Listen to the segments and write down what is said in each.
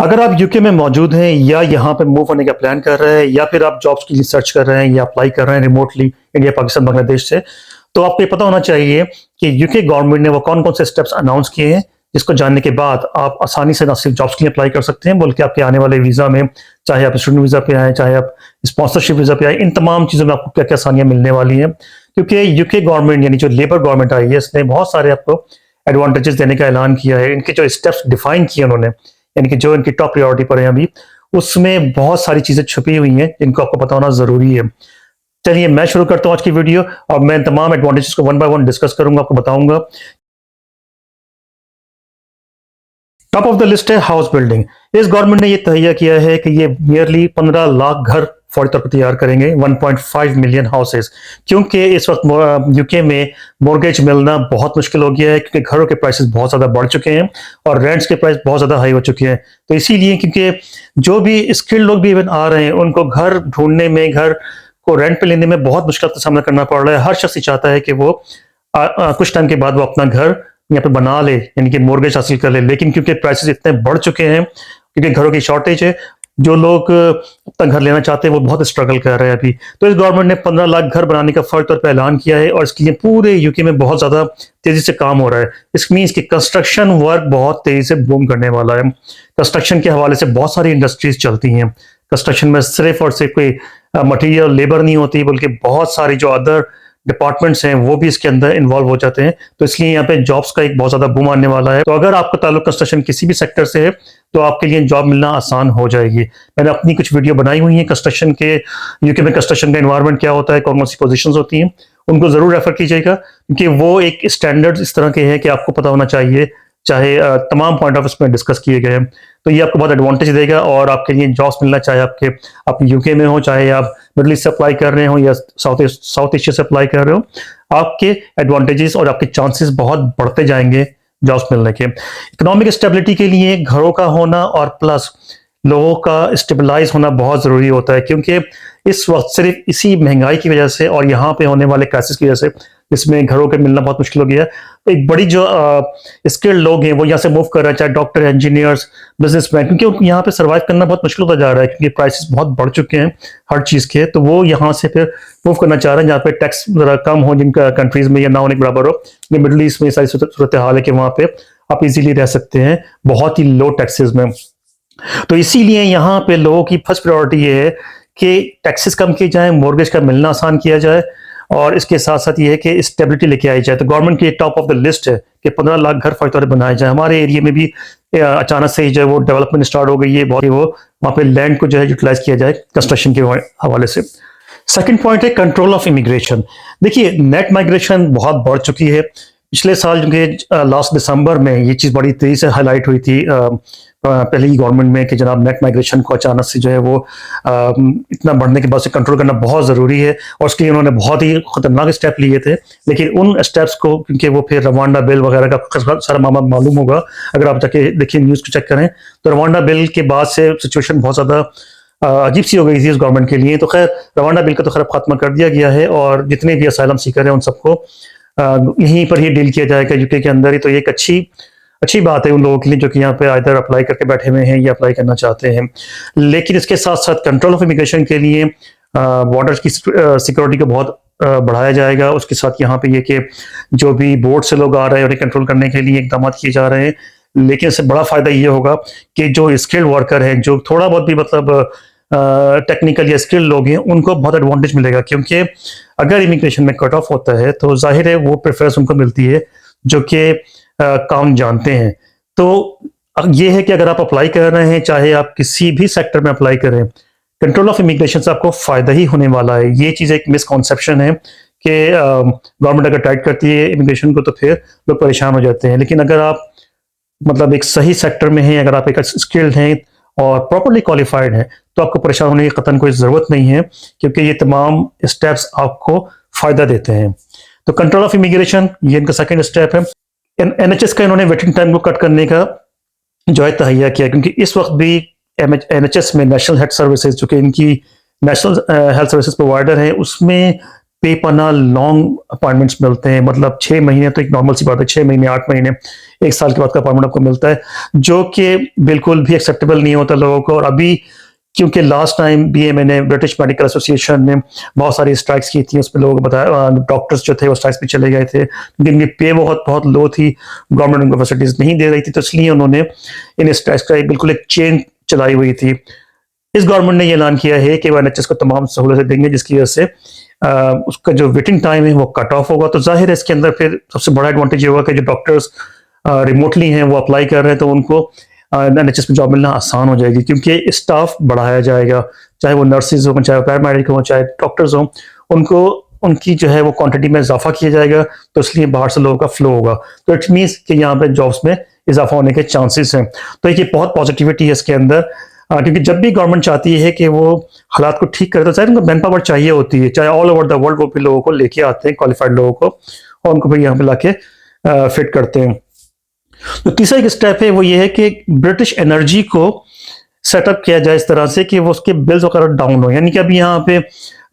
अगर आप यूके में मौजूद हैं या यहाँ पे मूव होने का प्लान कर रहे हैं या फिर आप जॉब्स के लिए सर्च कर रहे हैं या अप्लाई कर रहे हैं रिमोटली इंडिया, पाकिस्तान, बांग्लादेश से, तो आपको ये पता होना चाहिए कि यूके गवर्नमेंट ने वो कौन-कौन से स्टेप्स अनाउंस किए हैं, जिसको जानने के बाद आप आसानी से ना सिर्फ जॉब्स के लिए अप्लाई कर सकते हैं बल्कि आपके आने वाले वीज़ा में, चाहे आप स्टूडेंट वीज़ा पे आएँ, चाहे आप स्पॉन्सरशिप वीज़ा पे आएँ, इन तमाम चीज़ों में आपको क्या-क्या आसानियाँ मिलने वाली हैं। क्योंकि यूके गवर्नमेंट यानी जो लेबर गवर्नमेंट आई है, इसने बहुत सारे आपको एडवांटेजेस देने का ऐलान किया है। इनके जो स्टेप्स डिफाइन किए उन्होंने, यानी कि जो इनकी टॉप प्रायोरिटी पर है अभी, उसमें बहुत सारी चीज़ें छुपी हुई हैं जिनको आपको पता होना ज़रूरी है। चलिए मैं शुरू करता हूँ आज की वीडियो और मैं तमाम एडवांटेजेस को वन बाय वन डिस्कस करूँगा, आपको बताऊँगा। टॉप ऑफ द लिस्ट है हाउस बिल्डिंग। इस गवर्नमेंट ने ये तहैया किया है कि ये नियरली 15 लाख घर फौरी तौर पर तैयार करेंगे, 1.5 मिलियन हाउसेस। क्योंकि इस वक्त यूके में मॉर्गेज मिलना बहुत मुश्किल हो गया है, क्योंकि घरों के प्राइसेस बहुत ज़्यादा बढ़ चुके हैं और रेंट्स के प्राइस बहुत ज़्यादा हाई हो चुके हैं। तो इसीलिए क्योंकि जो भी स्किल्ड लोग भी इवन आ रहे हैं, उनको घर ढूंढने में, घर को रेंट पे लेने में बहुत मुश्किल का सामना करना पड़ रहा है। हर शख्स चाहता है कि वो कुछ टाइम के बाद वो अपना घर यहाँ पे बना ले, यानी कि मॉर्गेज हासिल कर ले। लेकिन क्योंकि प्राइसेस इतने बढ़ चुके हैं, क्योंकि घरों की शॉर्टेज है, जो लोग अपना घर लेना चाहते हैं वो बहुत स्ट्रगल कर रहे हैं अभी। तो इस गवर्नमेंट ने 15 लाख घर बनाने का फौरी तौर पर ऐलान किया है और इसके लिए पूरे यूके में बहुत ज्यादा तेजी से काम हो रहा है। इस मीन्स कि कंस्ट्रक्शन वर्क बहुत तेजी से बूम करने वाला है। कंस्ट्रक्शन के हवाले से बहुत सारी इंडस्ट्रीज चलती हैं। कंस्ट्रक्शन में सिर्फ और सिर्फ कोई मटीरियल लेबर नहीं होती, बल्कि बहुत सारी जो अदर डिपार्टमेंट्स हैं वो भी इसके अंदर इन्वॉल्व हो जाते हैं। तो इसलिए यहाँ पे जॉब्स का एक बहुत ज्यादा बूम आने वाला है। तो अगर आपका ताल्लुक कंस्ट्रक्शन किसी भी सेक्टर से है तो आपके लिए जॉब मिलना आसान हो जाएगी। मैंने अपनी कुछ वीडियो बनाई हुई है कंस्ट्रक्शन के, यूके में कंस्ट्रक्शन का एनवायरनमेंट क्या होता है, कौन कौन सी पोजीशंस होती हैं, उनको जरूर रेफर कीजिएगा, क्योंकि वो एक स्टैंडर्ड इस तरह के हैं कि आपको पता होना चाहिए, चाहे तमाम पॉइंट ऑफ व्यू में डिस्कस किए गए हैं। तो ये आपको बहुत एडवांटेज देगा और आपके लिए जॉब्स मिलना, चाहे आप यूके में हो, चाहे आप मिडल ईस्ट से अप्लाई कर रहे हो या साउथ एशिया से अप्लाई कर रहे हो, आपके एडवांटेजेस और आपके चांसेस बहुत बढ़ते जाएंगे जॉब्स मिलने के। इकोनॉमिक स्टेबिलिटी के लिए घरों का होना और प्लस लोगों का स्टेबलाइज होना बहुत जरूरी होता है, क्योंकि इस वक्त सिर्फ इसी महंगाई की वजह से और यहाँ पे होने वाले क्राइसिस की वजह से, जिसमें घरों के मिलना बहुत मुश्किल हो गया है, एक बड़ी जो स्किल्ड लोग हैं वो यहाँ से मूव कर रहे हैं, चाहे डॉक्टर, इंजीनियर्स, बिजनेसमैन, क्योंकि उनको यहाँ पे सर्वाइव करना बहुत मुश्किल होता जा रहा है, क्योंकि प्राइसेस बहुत बढ़ चुके हैं हर चीज़ के। तो वो यहाँ से फिर मूव करना चाह रहे हैं जहाँ पे टैक्स जरा कम हो, जिनका कंट्रीज में या ना होने के बराबर हो। मिडिल ईस्ट में सारी सूरत हाल है कि वहाँ पे आप इजीली रह सकते हैं बहुत ही लो टैक्सेस में। तो इसीलिए यहाँ पे लोगों की फर्स्ट प्रायोरिटी ये है कि टैक्सेस कम किए जाएं, मॉर्गेज का मिलना आसान किया जाए और इसके साथ साथ ये है कि स्टेबिलिटी लेके आई जाए। तो गवर्नमेंट की टॉप ऑफ द लिस्ट है कि 15 लाख घर फौरी तौर पर बनाए जाए। हमारे एरिया में भी अचानक से ही जो है वो डेवलपमेंट स्टार्ट हो गई है, बहुत ही वो वहाँ पे लैंड को जो है यूटिलाइज किया जाए कंस्ट्रक्शन के हवाले से। सेकंड पॉइंट है कंट्रोल ऑफ इमिग्रेशन। देखिए, नेट माइग्रेशन बहुत बढ़ चुकी है। पिछले साल जो कि लास्ट दिसंबर में ये चीज़ बड़ी तेजी से हाईलाइट हुई थी पहले ही गवर्नमेंट में कि जनाब नेट माइग्रेशन को अचानक से जो है वो इतना बढ़ने के बाद से कंट्रोल करना बहुत ज़रूरी है और उसके लिए उन्होंने बहुत ही खतरनाक स्टेप लिए थे। लेकिन उन स्टेप्स को, क्योंकि वो फिर रवांडा बिल वगैरह का सारा मामला मालूम होगा, अगर आप जाके देखिए, न्यूज़ को चेक करें, तो रवांडा बिल के बाद से सिचुएशन बहुत ज़्यादा अजीब सी हो गई थी इस गवर्नमेंट के लिए। तो खैर रवांडा बिल का तो खैर खात्मा कर दिया गया है और जितने भी असाइलम सीकर हैं उन सबको यहीं पर ही डील किया जाएगा यूके के अंदर ही। तो ये एक अच्छी बात है उन लोगों के लिए जो कि यहाँ पे आइदर अप्लाई करके बैठे हुए हैं या अप्लाई करना चाहते हैं। लेकिन इसके साथ साथ कंट्रोल ऑफ इमिग्रेशन के लिए बॉर्डर की सिक्योरिटी को बहुत बढ़ाया जाएगा। उसके साथ यहाँ पे ये कि जो भी बोर्ड से लोग आ रहे हैं उन्हें कंट्रोल करने के लिए इकदाम किए जा रहे हैं। लेकिन इससे बड़ा फायदा ये होगा कि जो स्किल्ड वर्कर हैं, जो थोड़ा बहुत भी मतलब टेक्निकल या स्किल्ड लोग हैं, उनको बहुत एडवांटेज मिलेगा, क्योंकि अगर इमिग्रेशन में कट ऑफ होता है तो जाहिर है वो प्रेफरेंस उनको मिलती है जो कि काम जानते हैं। तो ये है कि अगर आप अप्लाई कर रहे हैं, चाहे आप किसी भी सेक्टर में अप्लाई करें, कंट्रोल ऑफ इमिग्रेशन से आपको फायदा ही होने वाला है। ये चीज़ एक मिसकॉन्सेप्शन है कि गवर्नमेंट अगर टाइट करती है इमिग्रेशन को तो फिर लोग परेशान हो जाते हैं। लेकिन अगर आप मतलब एक सही सेक्टर में हैं, अगर आप एक स्किल्ड हैं और प्रॉपरली क्वालिफाइड हैं, तो आपको परेशान होने की कतन कोई ज़रूरत नहीं है, क्योंकि ये तमाम स्टेप्स आपको फ़ायदा देते हैं। तो कंट्रोल ऑफ इमिग्रेशन ये इनका सेकेंड स्टेप है। NHS का इन्होंने वेटिंग टाइम को कट करने का जो है तहैया किया, क्योंकि इस वक्त भी NHS में नेशनल हेल्थ सर्विसेज, जो कि इनकी नेशनल हेल्थ सर्विसेज प्रोवाइडर है, उसमें बेपना लॉन्ग अपॉइंटमेंट्स मिलते हैं, मतलब 6 महीने तो एक नॉर्मल सी बात है, 6 महीने 8 महीने 1 साल के बाद का अपॉइंटमेंट आपको मिलता है, जो कि बिल्कुल भी एक्सेप्टेबल नहीं होता लोगों को। और अभी क्योंकि लास्ट टाइम भी मैंने ब्रिटिश मेडिकल एसोसिएशन ने बहुत सारी स्ट्राइक्स की थी, उसमें लोगों को बताया, डॉक्टर्स जो थे वो स्ट्राइक्स पे चले गए थे, जिनकी पे बहुत बहुत लो थी, गवर्नमेंट उनको फैसिलिटीज नहीं दे रही थी, तो इसलिए उन्होंने इन स्ट्राइक्स का बिल्कुल एक चेन चलाई हुई थी। इस गवर्नमेंट ने ये ऐलान किया है कि वो एनएचएस को तमाम सहूलतें देंगे, जिसकी वजह से उसका जो वेटिंग टाइम है वो कट ऑफ होगा। तो जाहिर है इसके अंदर फिर सबसे बड़ा एडवांटेज ये होगा कि जो डॉक्टर्स रिमोटली हैं वो अप्लाई कर रहे हैं, तो उनको एनएचएस में जॉब मिलना आसान हो जाएगी, क्योंकि स्टाफ बढ़ाया जाएगा, चाहे वो नर्सेज हो, चाहे पैरामेडिक हो, चाहे डॉक्टर्स हो, उनको उनकी जो है वो क्वांटिटी में इजाफा किया जाएगा, तो इसलिए बाहर से लोगों का फ्लो होगा। तो इट मीन्स कि यहाँ पे जॉब्स में इजाफा होने के चांसेस हैं। तो ये बहुत पॉजिटिविटी है इसके अंदर, क्योंकि जब भी गवर्नमेंट चाहती है कि वो हालात को ठीक करे, तो चाहे उनको मैन पावर चाहिए होती है, चाहे ऑल ओवर द वर्ल्ड वो भी लोगों को लेके आते हैं, क्वालिफाइड लोगों को, और उनको फिर यहाँ पे लाके फिट करते हैं। तो तीसरा एक स्टेप है वो ये है कि ब्रिटिश एनर्जी को सेटअप किया जाए इस तरह से कि वो उसके बिल्स वगैरह डाउन हो। यानी कि अभी यहाँ पे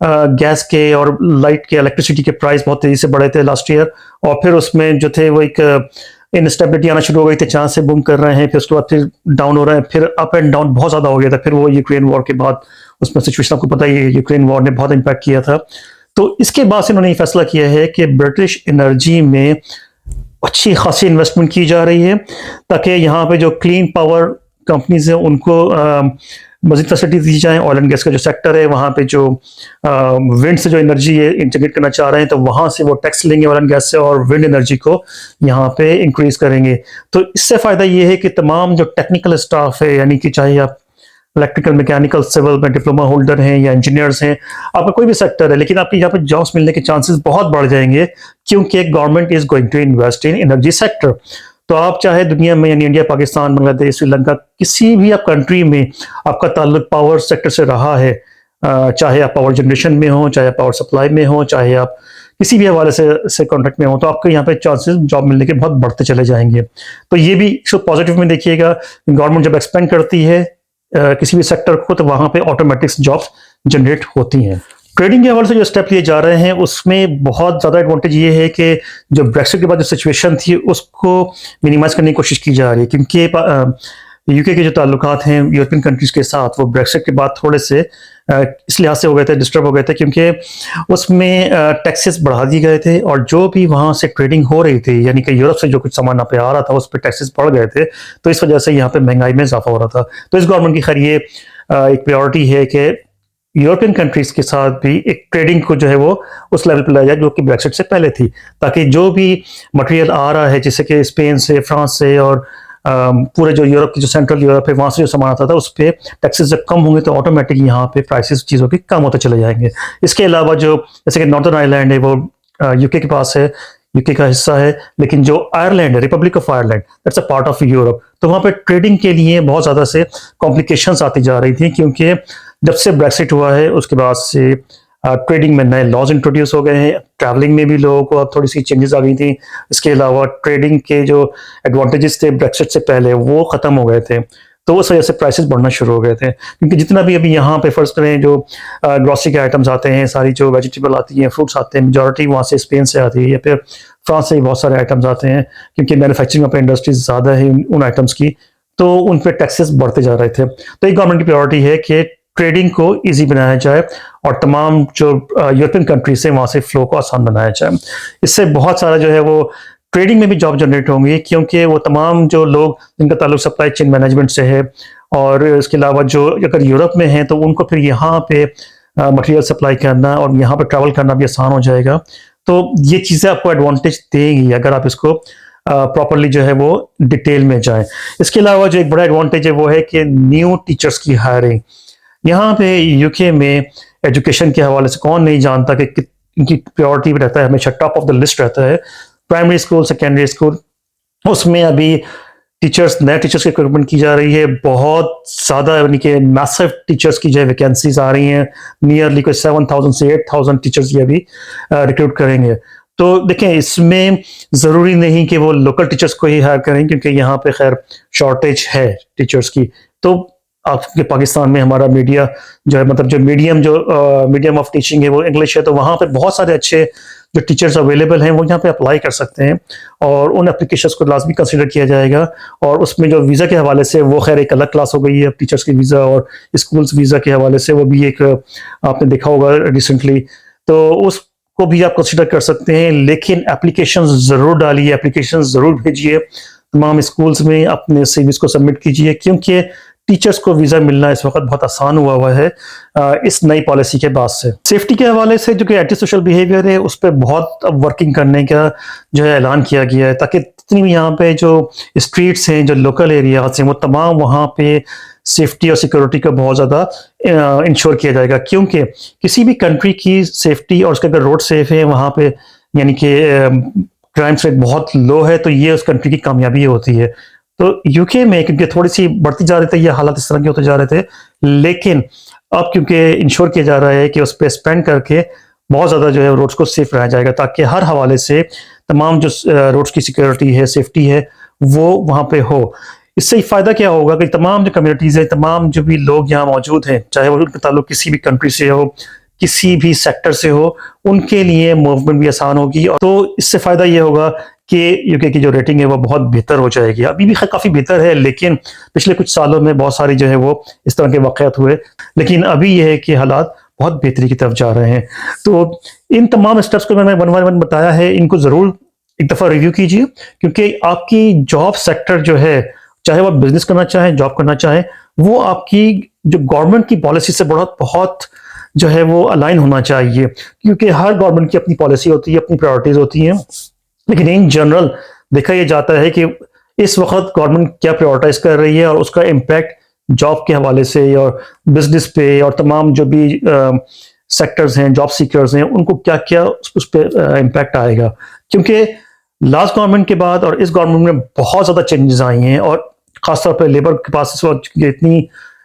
गैस के और लाइट के, इलेक्ट्रिसिटी के प्राइस बहुत तेजी से बढ़े थे लास्ट ईयर, और फिर उसमें जो थे वो एक इनस्टेबिलिटी आना शुरू हो गई थी, चांस से बूम कर रहे हैं, फिर उसके बाद फिर डाउन हो रहे हैं, फिर अप एंड डाउन बहुत ज्यादा हो गया था। फिर वो यूक्रेन वॉर के बाद उसमें सिचुएशन आपको पता ही है, यूक्रेन वॉर ने बहुत इंपैक्ट किया था। तो इसके बाद से उन्होंने ये फैसला किया है कि ब्रिटिश एनर्जी में अच्छी खासी इन्वेस्टमेंट की जा रही है, ताकि यहाँ पे जो क्लीन पावर कंपनीज है उनको मजीद फैसिलिटी दी जाए। ऑयल एंड गैस का जो सेक्टर है वहाँ पे जो विंड से जो एनर्जी है इंटीग्रेट करना चाह रहे हैं, तो वहाँ से वो टैक्स लेंगे ऑयल एंड गैस से, और विंड एनर्जी को यहाँ पे इंक्रीज करेंगे। तो इससे फायदा ये है कि तमाम जो टेक्निकल स्टाफ है, यानी कि चाहे आप इलेक्ट्रिकल, मैकेनिकल, सिविल में डिप्लोमा होल्डर हैं या इंजीनियर्स हैं, आपका कोई भी सेक्टर है, लेकिन आपके यहाँ पे जॉब्स मिलने के चांसेस बहुत बढ़ जाएंगे, क्योंकि government is going to invest in energy sector. तो आप चाहे दुनिया में, यानी इंडिया, पाकिस्तान, बांग्लादेश, श्रीलंका, किसी भी आप कंट्री में आपका ताल्लुक पावर सेक्टर से रहा है, चाहे आप पावर जनरेशन में हो, चाहे आप पावर सप्लाई में हो, चाहे आप किसी भी हवाले से कॉन्ट्रैक्ट में हो, तो आपके यहाँ पे चांसेस जॉब मिलने के बहुत बढ़ते चले जाएंगे। तो ये भी पॉजिटिव में देखिएगा, गवर्नमेंट जब एक्सपेंड करती है किसी भी सेक्टर को, तो वहां पे ऑटोमेटिक जॉब्स जनरेट होती हैं। ट्रेडिंग के हवाले से जो स्टेप लिए जा रहे हैं उसमें बहुत ज़्यादा एडवांटेज ये है कि जो ब्रेक्सिट के बाद जो सिचुएशन थी उसको मिनिमाइज करने की कोशिश की जा रही है, क्योंकि यूके के जो ताल्लुकात हैं यूरोपियन कंट्रीज के साथ, वो ब्रेक्सिट के बाद थोड़े से इस लिहाज से हो गए थे, डिस्टर्ब हो गए थे, क्योंकि उसमें टैक्सेस बढ़ा दिए गए थे, और जो भी वहाँ से ट्रेडिंग हो रही थी, यानी कि यूरोप से जो कुछ सामान यहाँ पे आ रहा था, उस पर टैक्सेस बढ़ गए थे, तो इस वजह से यहाँ पे महंगाई में इजाफा हो रहा था। तो इस गवर्नमेंट की खैर ये एक प्रायोरिटी है कि यूरोपियन कंट्रीज के साथ भी एक ट्रेडिंग को जो है वो उस लेवल पर लाया जाए जो कि ब्रेक्सिट से पहले थी, ताकि जो भी मटेरियल आ रहा है, जैसे कि स्पेन से, फ्रांस से, और पूरे जो यूरोप की जो सेंट्रल यूरोप है वहां से जो सामान आता था, उस पर टैक्सेस जब कम होंगे तो ऑटोमेटिक यहाँ पे प्राइसेस चीज़ों के कम होते चले जाएंगे। इसके अलावा जो जैसे कि नॉर्दर्न आयरलैंड है वो यूके के पास है, यूके का हिस्सा है, लेकिन जो आयरलैंड है, Republic of Ireland, that's a part of Europe, तो वहाँ पे ट्रेडिंग के लिए बहुत ज़्यादा से कॉम्प्लिकेशंस आती जा रही थी, क्योंकि जब से ब्रेक्सिट हुआ है उसके बाद से ट्रेडिंग में नए लॉज इंट्रोड्यूस हो गए हैं, ट्रैवलिंग में भी लोगों को अब थोड़ी सी चेंजेस आ गई थी। इसके अलावा ट्रेडिंग के जो एडवांटेजेस थे ब्रेक्सिट से पहले वो खत्म हो गए थे, तो उस वजह से प्राइसेस बढ़ना शुरू हो गए थे। क्योंकि जितना भी अभी यहाँ पे फर्स्ट करें जो ग्रॉसरी के आइटम्स आते हैं, सारी जो वेजिटेबल आती हैं, फ्रूट्स आते हैं, मेजॉरिटी वहाँ से स्पेन से आती है, या फिर फ्रांस से भी बहुत सारे आइटम्स आते हैं, क्योंकि मैन्युफैक्चरिंग पर इंडस्ट्रीज ज़्यादा है उन आइटम्स की, तो उन पर टैक्सेस बढ़ते जा रहे थे। तो एक गवर्नमेंट की प्रायोरिटी है कि ट्रेडिंग को इजी बनाया जाए और तमाम जो यूरोपियन कंट्रीज से वहाँ से फ्लो को आसान बनाया जाए। इससे बहुत सारा जो है वो ट्रेडिंग में भी जॉब जनरेट होंगी, क्योंकि वो तमाम जो लोग जिनका ताल्लुक सप्लाई चेन मैनेजमेंट से है, और इसके अलावा जो अगर यूरोप में हैं तो उनको फिर यहाँ पे मटेरियल सप्लाई करना और यहाँ पे ट्रैवल करना भी आसान हो जाएगा। तो ये चीज़ें आपको एडवांटेज देंगी अगर आप इसको प्रॉपरली जो है वो डिटेल में जाएं। इसके अलावा जो एक बड़ा एडवांटेज है वो है कि न्यू टीचर्स की हायरिंग। यहाँ पे यूके में एजुकेशन के हवाले से कौन नहीं जानता कि इनकी प्रायोरिटी रहता है, हमेशा टॉप ऑफ द लिस्ट रहता है प्राइमरी स्कूल, सेकेंडरी स्कूल। उसमें अभी नए टीचर्स की रिक्रूटमेंट की जा रही है, बहुत ज़्यादा, यानी कि मैसिव टीचर्स की जो है वैकेंसीज आ रही हैं, नियरली कोई 7,000 से 8,000 टीचर्स ये अभी रिक्रूट करेंगे। तो देखें, इसमें ज़रूरी नहीं कि वो लोकल टीचर्स को ही हायर करें, क्योंकि यहाँ पे खैर शॉर्टेज है टीचर्स की। तो आपके पाकिस्तान में हमारा मीडिया जो है, मतलब जो मीडियम ऑफ टीचिंग है वो इंग्लिश है, तो वहाँ पे बहुत सारे अच्छे जो टीचर्स अवेलेबल हैं वो यहाँ पे अप्लाई कर सकते हैं और उन एप्लीकेशंस को लाजमी कंसिडर किया जाएगा। और उसमें जो वीज़ा के हवाले से वो खैर एक अलग क्लास हो गई है, टीचर्स की वीज़ा और स्कूल्स वीज़ा के हवाले से वो भी एक आपने देखा होगा रिसेंटली, तो उसको भी आप कंसिडर कर सकते हैं। लेकिन एप्लीकेशन ज़रूर डालिए, एप्लीकेशन ज़रूर भेजिए, तमाम स्कूल्स में अपने सीवीज़ को सबमिट कीजिए, क्योंकि टीचर्स को वीज़ा मिलना इस वक्त बहुत आसान हुआ है इस नई पॉलिसी के बाद से। सेफ्टी के हवाले से जो कि एंटी सोशल बिहेवियर है उस पर बहुत अब वर्किंग करने का जो है ऐलान किया गया है, ताकि जितनी भी यहाँ पे जो स्ट्रीट्स हैं, जो लोकल एरियाज हैं, वो तमाम वहाँ पे सेफ्टी और सिक्योरिटी का बहुत ज़्यादा इंश्योर किया जाएगा। क्योंकि किसी भी कंट्री की सेफ्टी और उसके अगर रोड सेफ है वहाँ पे, यानी कि क्राइम रेट बहुत लो है, तो ये उस कंट्री की कामयाबी होती है। तो यूके में क्योंकि थोड़ी सी बढ़ती जा रहे थे ये हालात, इस तरह के होते जा रहे थे, लेकिन अब क्योंकि इंश्योर किया जा रहा है कि उस पर स्पेंड करके बहुत ज़्यादा जो है रोड्स को सेफ रहा जाएगा, ताकि हर हवाले से तमाम जो रोड्स की सिक्योरिटी है, सेफ्टी है, वो वहाँ पे हो। इससे फ़ायदा क्या होगा कि तमाम जो कम्युनिटीज़ हैं, तमाम जो भी लोग यहाँ मौजूद हैं, चाहे वो उनका ताल्लुक किसी भी कंट्री से हो, किसी भी सेक्टर से हो, उनके लिए मूवमेंट भी आसान होगी। और तो इससे फ़ायदा ये होगा कि यूके की जो रेटिंग है वो बहुत बेहतर हो जाएगी। अभी भी काफ़ी बेहतर है, लेकिन पिछले कुछ सालों में बहुत सारी जो है वो इस तरह के वाक़यात हुए, लेकिन अभी ये है कि हालात बहुत बेहतरी की तरफ जा रहे हैं। तो इन तमाम स्टेप्स को मैंने वन बाय वन बताया है, इनको ज़रूर एक दफ़ा रिव्यू कीजिए, क्योंकि आपकी जॉब सेक्टर जो है, चाहे वो बिजनेस करना चाहें, जॉब करना चाहें, वो आपकी जो गवर्नमेंट की पॉलिसी से बहुत जो है वो अलाइन होना चाहिए, क्योंकि हर गवर्नमेंट की अपनी पॉलिसी होती है, अपनी प्रायोरिटीज होती हैं। लेकिन इन जनरल देखा यह जाता है कि इस वक्त गवर्नमेंट क्या प्रायोरिटाइज कर रही है और उसका इम्पैक्ट जॉब के हवाले से और बिजनेस पे और तमाम जो भी सेक्टर्स हैं, जॉब सीकर्स हैं, उनको क्या क्या उस पर इम्पैक्ट आएगा। क्योंकि लास्ट गवर्नमेंट के बाद और इस गवर्नमेंट में बहुत ज़्यादा चेंजेस आई हैं, और ख़ासतौर पर लेबर के पास इस वक्त इतनी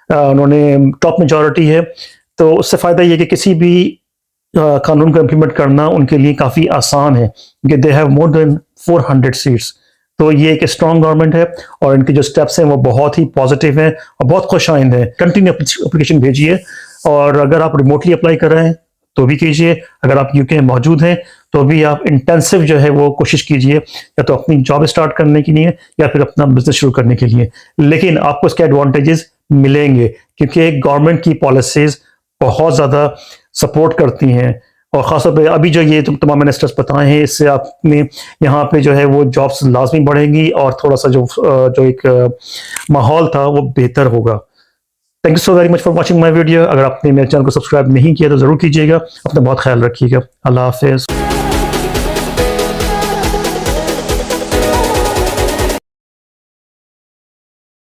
उन्होंने टॉप मेजॉरिटी है, तो उससे फ़ायदा ये कि किसी भी कानून को इम्प्लीमेंट करना उनके लिए काफ़ी आसान है, क्योंकि they have more than 400 seats. तो ये एक स्ट्रॉन्ग गवर्नमेंट है और इनके जो स्टेप्स हैं वो बहुत ही पॉजिटिव हैं और बहुत खुशाइंद हैं। कंटिन्यू एप्लीकेशन भेजिए, और अगर आप रिमोटली अप्लाई कर रहे हैं तो भी कीजिए, अगर आप यूके में मौजूद हैं तो भी आप इंटेंसिव जो है वो कोशिश कीजिए, या तो अपनी जॉब स्टार्ट करने के लिए या फिर अपना बिजनेस शुरू करने के लिए। लेकिन आपको इसके एडवांटेजेस मिलेंगे, क्योंकि गवर्नमेंट की पॉलिसीज बहुत ज़्यादा सपोर्ट करती हैं, और ख़ासतौर पे अभी जो ये तमाम मैंने स्टेप्स बताए हैं, इससे आपने यहाँ पे जो है वो जॉब्स लाजमी बढ़ेंगी और थोड़ा सा जो एक माहौल था वो बेहतर होगा। Thank you so very much for watching my video. अगर आपने मेरे चैनल को सब्सक्राइब नहीं किया तो ज़रूर कीजिएगा। अपना बहुत ख्याल रखिएगा। अल्लाह हाफिज़।